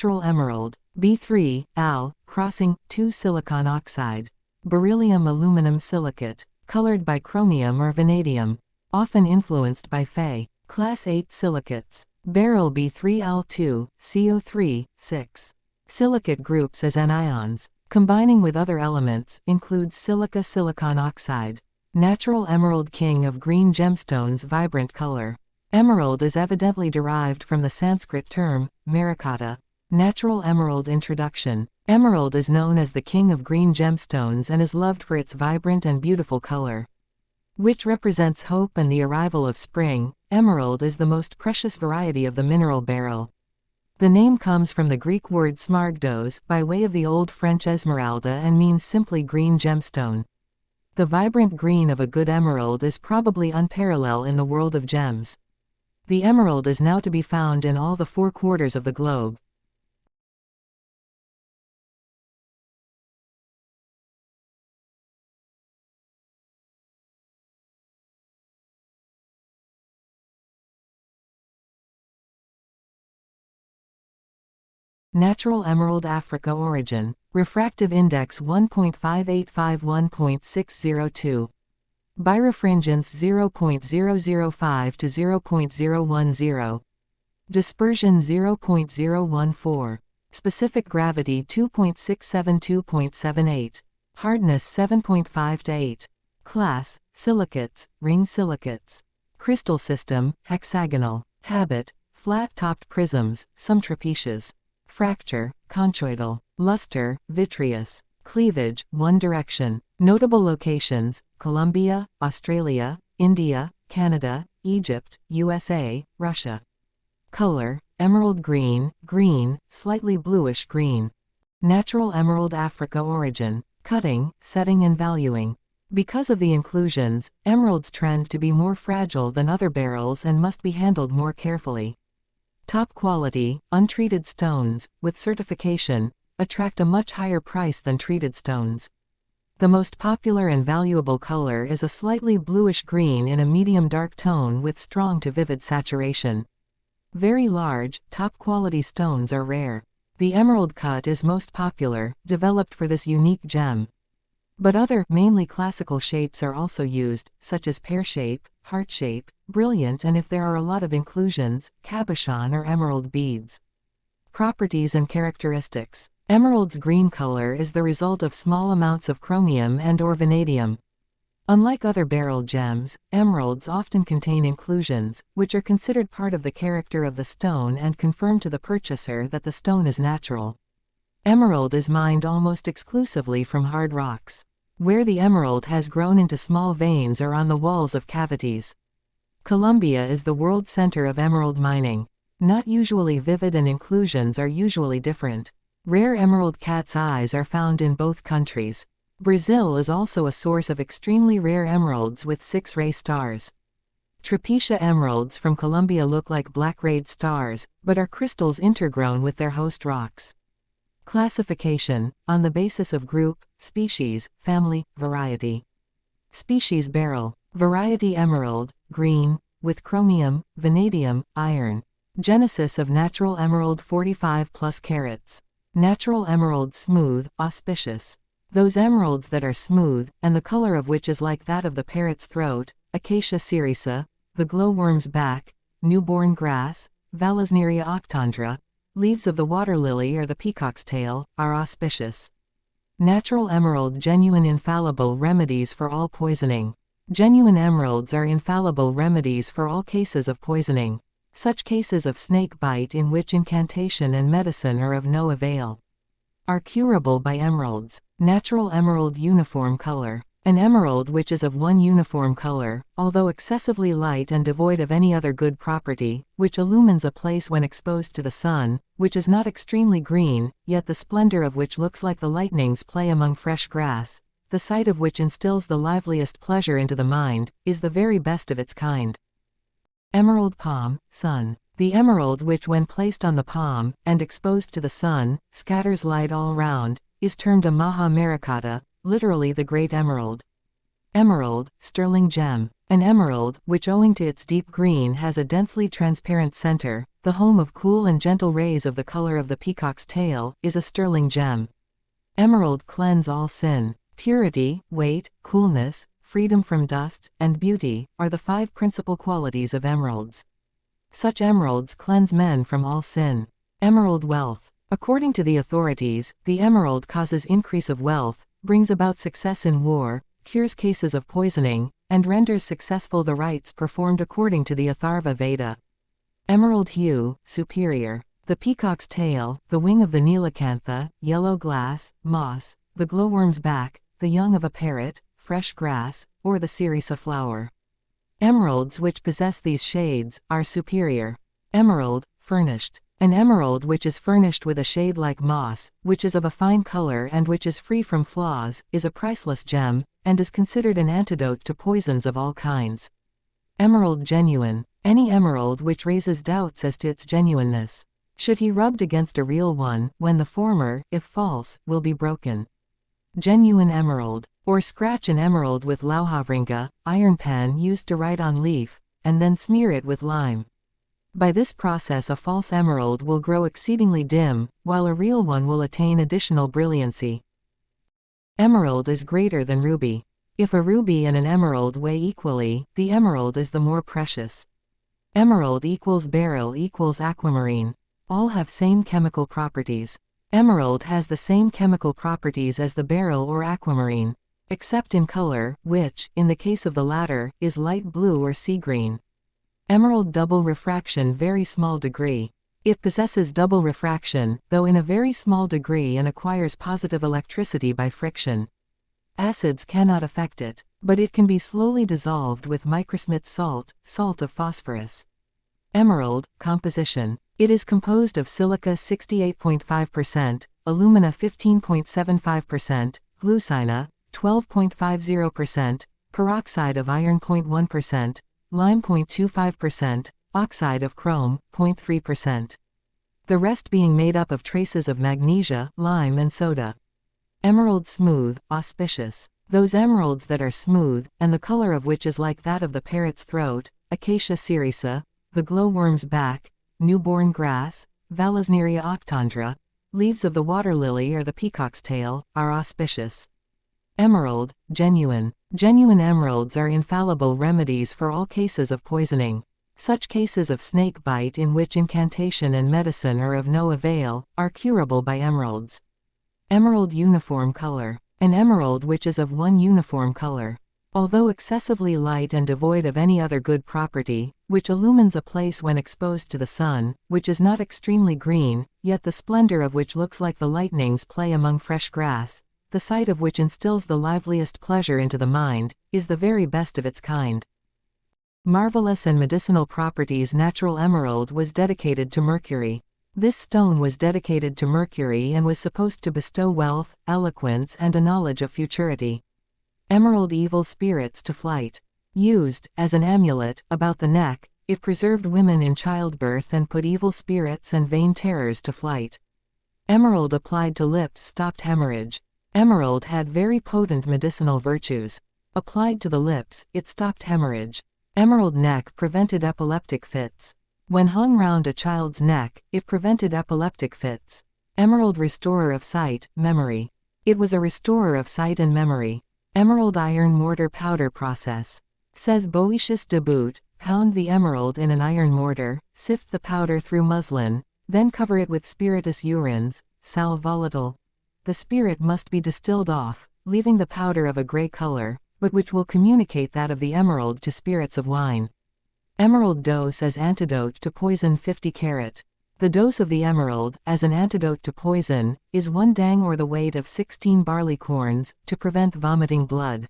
Natural emerald, B3, Al, crossing, 2 silicon oxide. Beryllium aluminum silicate, colored by chromium or vanadium, often influenced by Fe. Class 8 silicates. Beryl B3Al2, CO3, 6. Silicate groups as anions, combining with other elements, includes silica silicon oxide. Natural emerald, king of green gemstones, vibrant color. Emerald is evidently derived from the Sanskrit term, marikata. Natural emerald introduction. Emerald is known as the king of green gemstones and is loved for its vibrant and beautiful color, which represents hope and the arrival of spring. Emerald is the most precious variety of the mineral beryl. The name comes from the Greek word smaragdos, by way of the Old French esmeralda, and means simply green gemstone. The vibrant green of a good emerald is probably unparalleled in the world of gems. The emerald is now to be found in all the 4 quarters of the globe. Natural emerald, Africa origin. Refractive index 1.5851.602. Birefringence 0.005 to 0.010. Dispersion 0.014. Specific gravity 2.672.78. Hardness 7.5 to 8. Class: silicates, ring silicates. Crystal system: hexagonal. Habit: flat-topped prisms, some trapezius. Fracture: conchoidal. Luster: vitreous. Cleavage: one direction. Notable locations: Colombia, Australia, India, Canada, Egypt, USA, Russia. Color: emerald green, green, slightly bluish green. Natural emerald, Africa origin. Cutting, setting and valuing. Because of the inclusions, emeralds trend to be more fragile than other beryls and must be handled more carefully. Top quality, untreated stones, with certification, attract a much higher price than treated stones. The most popular and valuable color is a slightly bluish green in a medium dark tone with strong to vivid saturation. Very large, top-quality stones are rare. The emerald cut is most popular, developed for this unique gem. But other, mainly classical shapes are also used, such as pear shape, heart shape, brilliant, and if there are a lot of inclusions, cabochon or emerald beads. Properties and characteristics. Emerald's green color is the result of small amounts of chromium and/or vanadium. Unlike other beryl gems, emeralds often contain inclusions, which are considered part of the character of the stone and confirm to the purchaser that the stone is natural. Emerald is mined almost exclusively from hard rocks, where the emerald has grown into small veins or on the walls of cavities. Colombia is the world center of emerald mining. Not usually vivid, and inclusions are usually different. Rare emerald cat's eyes are found in both countries. Brazil is also a source of extremely rare emeralds with 6 ray stars. Trapetia emeralds from Colombia look like black-rayed stars, but are crystals intergrown with their host rocks. Classification, on the basis of group, species, family, variety. Species: beryl. Variety: emerald, green, with chromium, vanadium, iron. Genesis of natural emerald: 45 plus carats. Natural emerald: smooth, auspicious. Those emeralds that are smooth, and the color of which is like that of the parrot's throat, Acacia cerisa, the glowworm's back, newborn grass, Vallisneria octandra, leaves of the water lily or the peacock's tail, are auspicious. Natural emerald: genuine, infallible remedies for all poisoning. Genuine emeralds are infallible remedies for all cases of poisoning. Such cases of snake bite in which incantation and medicine are of no avail are curable by emeralds. Natural emerald: uniform color. An emerald which is of one uniform color, although excessively light and devoid of any other good property, which illumines a place when exposed to the sun, which is not extremely green, yet the splendor of which looks like the lightning's play among fresh grass, the sight of which instills the liveliest pleasure into the mind, is the very best of its kind. Emerald palm, sun. The emerald which, when placed on the palm, and exposed to the sun, scatters light all round, is termed a maha marikata, literally the great emerald. Emerald, sterling gem. An emerald, which owing to its deep green has a densely transparent center, the home of cool and gentle rays of the color of the peacock's tail, is a sterling gem. Emerald cleanse all sin. Purity, weight, coolness, freedom from dust, and beauty are the 5 principal qualities of emeralds. Such emeralds cleanse men from all sin. Emerald wealth. According to the authorities, the emerald causes increase of wealth, brings about success in war, cures cases of poisoning, and renders successful the rites performed according to the Atharva Veda. Emerald hue, superior. The peacock's tail, the wing of the Neelacantha, yellow glass, moss, the glowworm's back, the young of a parrot, fresh grass, or the Chourasiya flower. Emeralds which possess these shades are superior. Emerald, furnished. An emerald which is furnished with a shade like moss, which is of a fine color and which is free from flaws, is a priceless gem, and is considered an antidote to poisons of all kinds. Emerald genuine. Any emerald which raises doubts as to its genuineness, should he rubbed against a real one, when the former, if false, will be broken. Genuine emerald. Or scratch an emerald with lauhavringa, iron pen used to write on leaf, and then smear it with lime. By this process a false emerald will grow exceedingly dim, while a real one will attain additional brilliancy. Emerald is greater than ruby. If a ruby and an emerald weigh equally, the emerald is the more precious. Emerald equals beryl equals aquamarine. All have same chemical properties. Emerald has the same chemical properties as the beryl or aquamarine, except in color, which, in the case of the latter, is light blue or sea green. Emerald double refraction very small degree. It possesses double refraction, though in a very small degree, and acquires positive electricity by friction. Acids cannot affect it, but it can be slowly dissolved with microsmith salt, salt of phosphorus. Emerald, composition. It is composed of silica 68.5%, alumina 15.75%, glucina 12.50%, peroxide of iron 0.1%, lime 0.25%, oxide of chrome 0.3%. The rest being made up of traces of magnesia, lime and soda. Emerald smooth, auspicious. Those emeralds that are smooth, and the color of which is like that of the parrot's throat, Acacia cerisa, the glowworm's back, newborn grass, Vallisneria octandra, leaves of the water lily or the peacock's tail, are auspicious. Emerald, genuine. Genuine emeralds are infallible remedies for all cases of poisoning. Such cases of snake bite in which incantation and medicine are of no avail, are curable by emeralds. Emerald uniform color. An emerald which is of one uniform color, although excessively light and devoid of any other good property, which illumines a place when exposed to the sun, which is not extremely green, yet the splendor of which looks like the lightning's play among fresh grass, the sight of which instills the liveliest pleasure into the mind, is the very best of its kind. Marvelous and medicinal properties. Natural emerald was dedicated to Mercury. This stone was dedicated to Mercury and was supposed to bestow wealth, eloquence and a knowledge of futurity. Emerald evil spirits to flight. Used, as an amulet, about the neck, it preserved women in childbirth and put evil spirits and vain terrors to flight. Emerald applied to lips stopped hemorrhage. Emerald had very potent medicinal virtues. Applied to the lips, it stopped hemorrhage. Emerald neck prevented epileptic fits. When hung round a child's neck, it prevented epileptic fits. Emerald restorer of sight, memory. It was a restorer of sight and memory. Emerald iron mortar powder process. Says Boetius de Boot, pound the emerald in an iron mortar, sift the powder through muslin, then cover it with spirituous urines, sal volatile. The spirit must be distilled off, leaving the powder of a gray color, but which will communicate that of the emerald to spirits of wine. Emerald dose as antidote to poison 50 carat. The dose of the emerald, as an antidote to poison, is 1 dang or the weight of 16 barley corns, to prevent vomiting blood.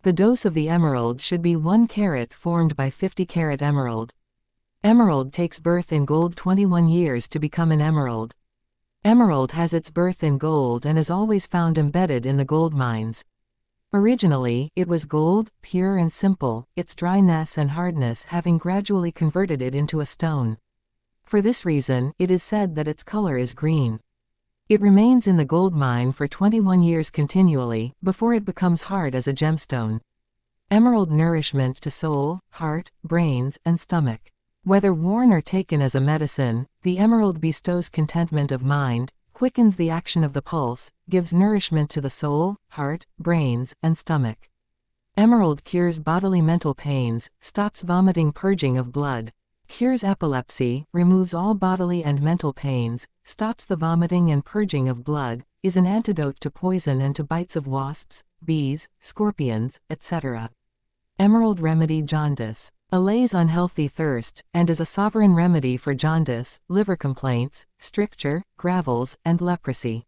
The dose of the emerald should be 1 carat formed by 50 carat emerald. Emerald takes birth in gold 21 years to become an emerald. Emerald has its birth in gold and is always found embedded in the gold mines. Originally, it was gold, pure and simple, its dryness and hardness having gradually converted it into a stone. For this reason, it is said that its color is green. It remains in the gold mine for 21 years continually, before it becomes hard as a gemstone. Emerald nourishment to soul, heart, brains, and stomach. Whether worn or taken as a medicine, the emerald bestows contentment of mind, quickens the action of the pulse, gives nourishment to the soul, heart, brains, and stomach. Emerald cures bodily mental pains, stops vomiting, purging of blood. Cures epilepsy, removes all bodily and mental pains, stops the vomiting and purging of blood, is an antidote to poison and to bites of wasps, bees, scorpions, etc. Emerald remedy jaundice. Allays unhealthy thirst, and is a sovereign remedy for jaundice, liver complaints, stricture, gravels, and leprosy.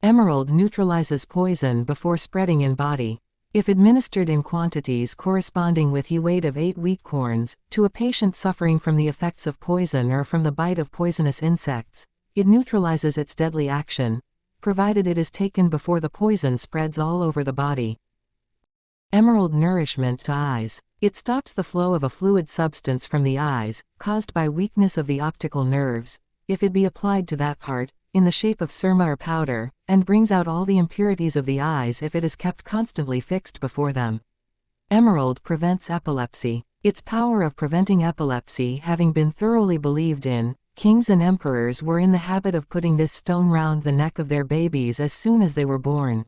Emerald neutralizes poison before spreading in body. If administered in quantities corresponding with he weight of 8 wheat corns, to a patient suffering from the effects of poison or from the bite of poisonous insects, it neutralizes its deadly action, provided it is taken before the poison spreads all over the body. Emerald nourishment to eyes. It stops the flow of a fluid substance from the eyes, caused by weakness of the optical nerves, if it be applied to that part, in the shape of surma or powder, and brings out all the impurities of the eyes if it is kept constantly fixed before them. Emerald prevents epilepsy. Its power of preventing epilepsy having been thoroughly believed in, kings and emperors were in the habit of putting this stone round the neck of their babies as soon as they were born.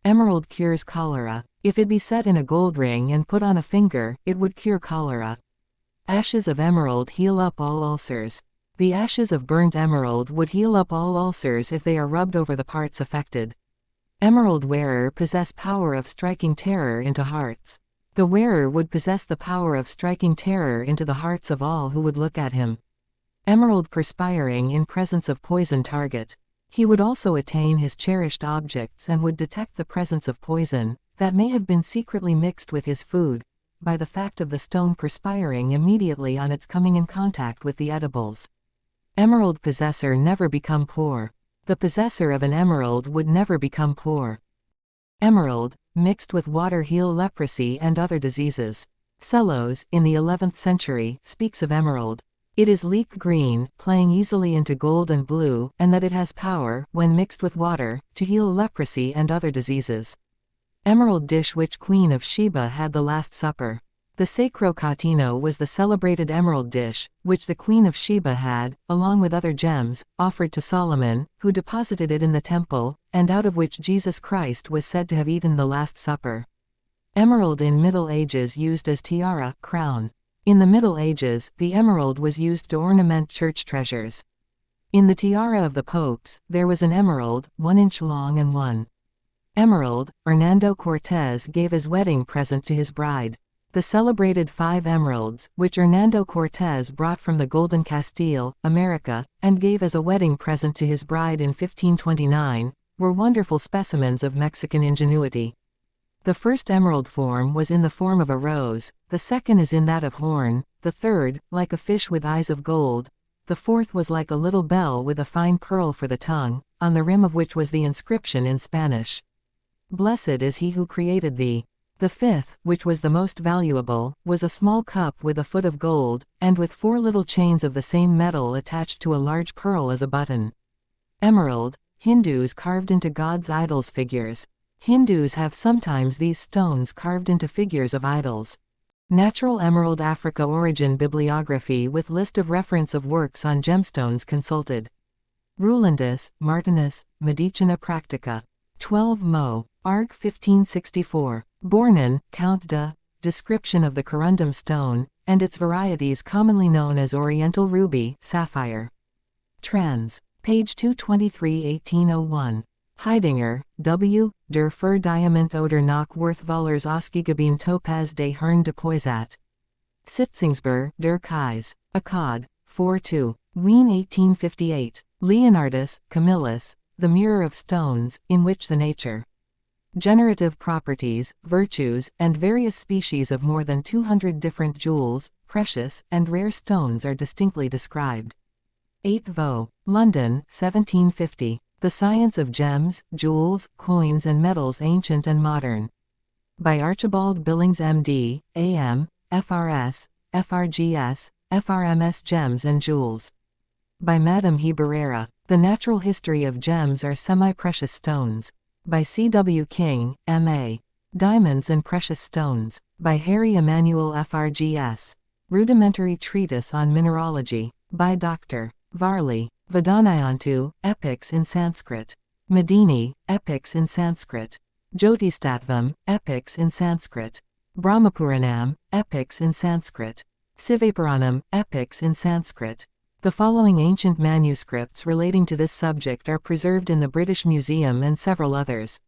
Emerald cures cholera. If it be set in a gold ring and put on a finger, it would cure cholera. Ashes of emerald heal up all ulcers. The ashes of burnt emerald would heal up all ulcers if they are rubbed over the parts affected. Emerald wearer possess power of striking terror into hearts. The wearer would possess the power of striking terror into the hearts of all who would look at him. Emerald perspiring in presence of poison target. He would also attain his cherished objects and would detect the presence of poison, that may have been secretly mixed with his food, by the fact of the stone perspiring immediately on its coming in contact with the edibles. Emerald possessor never become poor. The possessor of an emerald would never become poor. Emerald, mixed with water heal leprosy and other diseases. Sellos, in the 11th century, speaks of emerald. It is leek green, playing easily into gold and blue, and that it has power, when mixed with water, to heal leprosy and other diseases. Emerald dish which Queen of Sheba had the Last Supper. The Sacro Catino was the celebrated emerald dish, which the Queen of Sheba had, along with other gems, offered to Solomon, who deposited it in the temple, and out of which Jesus Christ was said to have eaten the Last Supper. Emerald in Middle Ages used as tiara, crown. In the Middle Ages, the emerald was used to ornament church treasures. In the tiara of the popes, there was an emerald, 1 inch long and 1 emerald, Hernando Cortés gave as wedding present to his bride. The celebrated 5 emeralds, which Hernando Cortés brought from the Golden Castile, America, and gave as a wedding present to his bride in 1529, were wonderful specimens of Mexican ingenuity. The first emerald form was in the form of a rose, the second is in that of horn, the third, like a fish with eyes of gold, the fourth was like a little bell with a fine pearl for the tongue, on the rim of which was the inscription in Spanish, "Blessed is he who created thee." The fifth, which was the most valuable, was a small cup with a foot of gold, and with 4 little chains of the same metal attached to a large pearl as a button. Emerald, Hindus carved into gods' idols figures. Hindus have sometimes these stones carved into figures of idols. Natural Emerald Africa Origin Bibliography with list of reference of works on gemstones consulted. Rulandus, Martinus, Medicina Practica. 12 Mo. Arg 1564. Bornin, Count de. Description of the corundum stone, and its varieties commonly known as Oriental Ruby, Sapphire. Trans. Page 223 1801. Heidinger, W., Der für Diamant oder nach Worthwallers Ausgegeben Topaz de Hern de Poisat. Sitzingsber, Der Kais. Akkad. 4-2. Wien 1858. Leonardus, Camillus, The Mirror of Stones, in which the nature, generative properties, virtues, and various species of more than 200 different jewels, precious, and rare stones are distinctly described. 8 Vaux. London, 1750. The Science of Gems, Jewels, Coins and Metals Ancient and Modern. By Archibald Billings M.D., A.M., F.R.S., F.R.G.S., F.R.M.S. Gems and Jewels. By Madame Heberera. The Natural History of Gems are Semi-Precious Stones. By C.W. King, M.A. Diamonds and Precious Stones. By Harry Emanuel F.R.G.S. Rudimentary Treatise on Mineralogy, by Dr. Varley. Vedanayantu, Epics in Sanskrit. Medini, Epics in Sanskrit. Jyotistattvam, Epics in Sanskrit. Brahmapuranam, Epics in Sanskrit. Sivapuranam, Epics in Sanskrit. The following ancient manuscripts relating to this subject are preserved in the British Museum and several others.